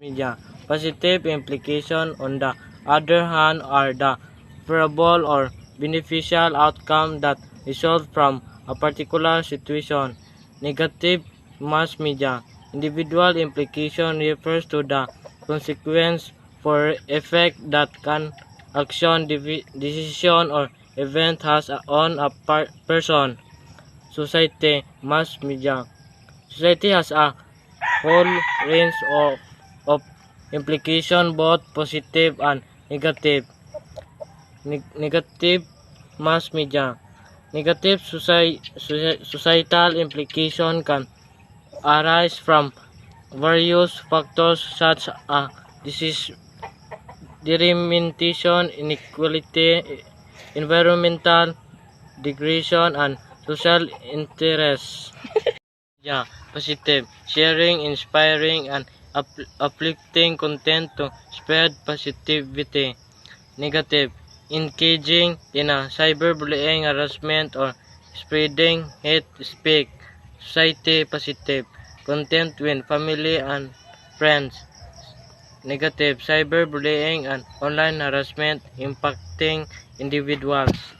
Media. Positive implication, on the other hand, are the favorable or beneficial outcome that result from a particular situation. Negative mass media. Individual implication refers to the consequence for effect that an action, decision, or event has on a person. Society. Mass media. Society has a whole range of implication, both positive and negative. Negative mass media. Negative societal implication can arise from various factors such as discrimination, inequality, environmental degradation, and social interests. Yeah, positive. Sharing, inspiring, and uplifting content to spread positivity. Negative. Engaging in a cyberbullying, harassment, or spreading hate speech. Society positive. Content with family and friends. Negative. Cyberbullying and online harassment impacting individuals.